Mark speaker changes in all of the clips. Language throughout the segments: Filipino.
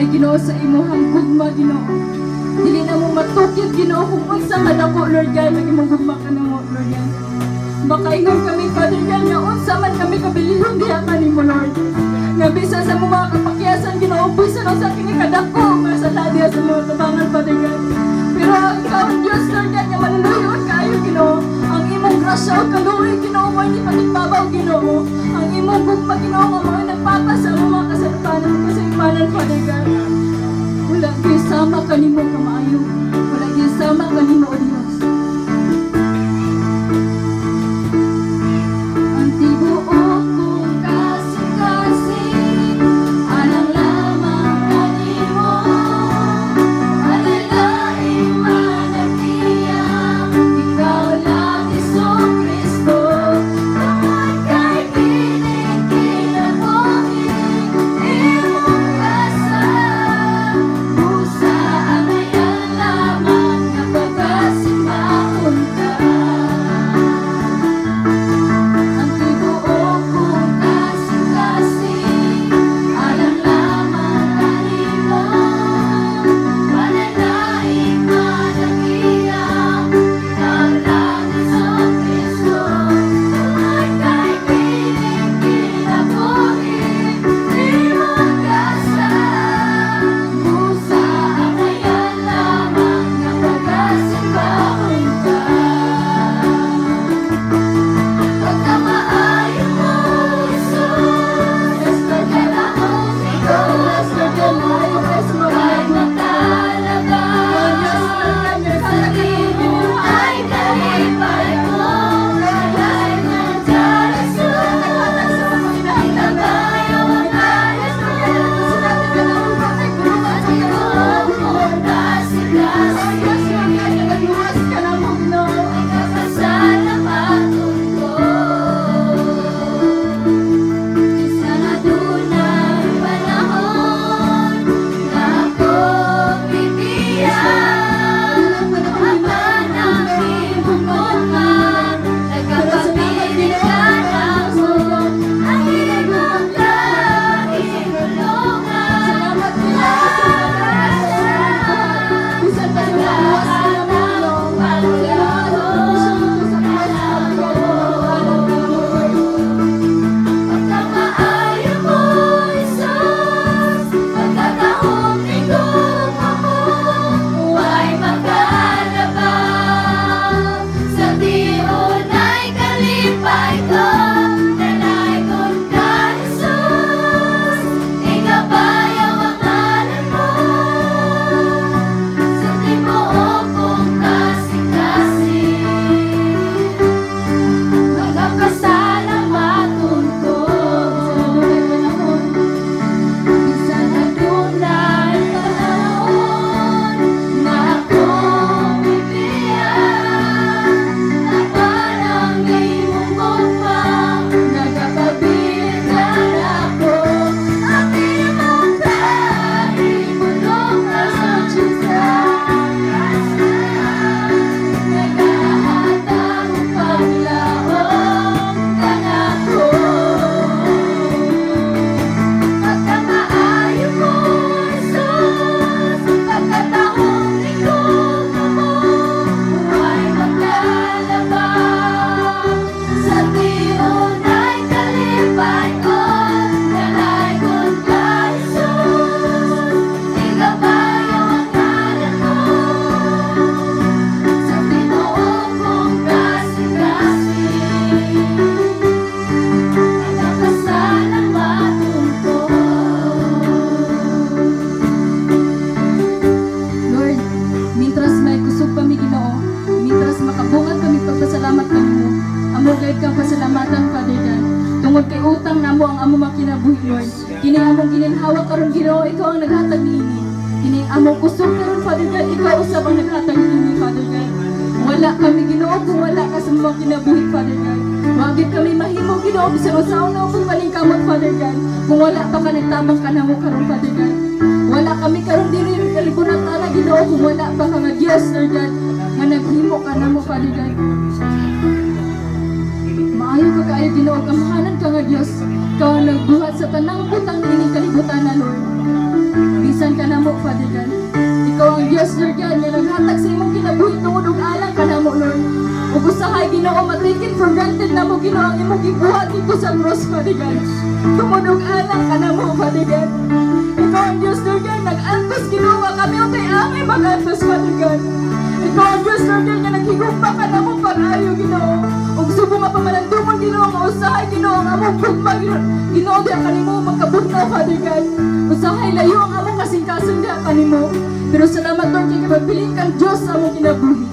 Speaker 1: kay Ginoo sa imuhang gugma Ginoo. Dili na mo matukid Ginoo kung unsa ka dako Lord God nga imong gugma kanamo Lord God. Makaingon kami Father God nga unsa man kami kabilihon diha kanimo Lord. Nga bisa sa mga kapakyasan Ginoo bisa na sa kini kadako nga sa tadiya sa mga tabangan Father God. Pero ikaw Diyos Lord God nga manuluyon kayo Ginoo. Ang imong grasya o kaluoy Ginoo mo ni patigbabaw Ginoo. Ang imong gugma Ginoo nga mga nagpapasa ang mga kasalanan kasalanan Father God. Wala gyud sama kanimo kamaayo. Wala gyud sama kanimo o Dios. Kini among gininhawa karon Ginoo, ikaw ang naghatag niini. Kini among kusog karon Father God, ikaw usab ang naghatag niini Father God. Wala kami Ginoo kung wala ka sa mga kinabuhi Father God. Wagid kami mahimo Ginoo bisan usaon na kung balingkamot Father God. Kung wala pa ka nagtabang kanamo karon Father God. Wala kami karon diri kalibunan ana Ginoo kung wala pa ka nga Dios Lord God nga naghimo kanamo Father God. Maayo ka kaayo Ginoo, kamahanan ka nga Dios. Ikaw ang nagbuhat sa tanang butang ini kalibutan na Lord. bisan ka na mo, Father God. Ikaw ang Diyos, Lord God, nga naghatag sa imong kinabuhi tungod og alang ka na mo, Lord. Ug usahay Ginoo, ma-taken for granted na mo, Ginoo, ang imong gibuhat dito sa cross, Father God. Tungod og alang ka na mo, Father God. Ikaw ang Diyos, Lord God, nag-antos, Ginoo, nga kami o kay amay mag-antos, Father God. Ikaw ang Diyos, Lord God, nga naghigugma ka na mo pag-ayo, Ginoo. Ug subo nga pamalandumon, Ginoo, nga usahay, Ginoo, ang among gugma, Ginoo, diya kanimo magkabugnaw, Father God. Usahay layo ang among kasing-kasing diya kanimo. Pero salamat, Lord, kay pabilin kang Diyos sa among kinabuhi.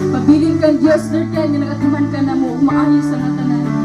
Speaker 1: Pabilin kang Diyos, Lord God, nga nagatiman ka na mo, umaayos sa mga tanan.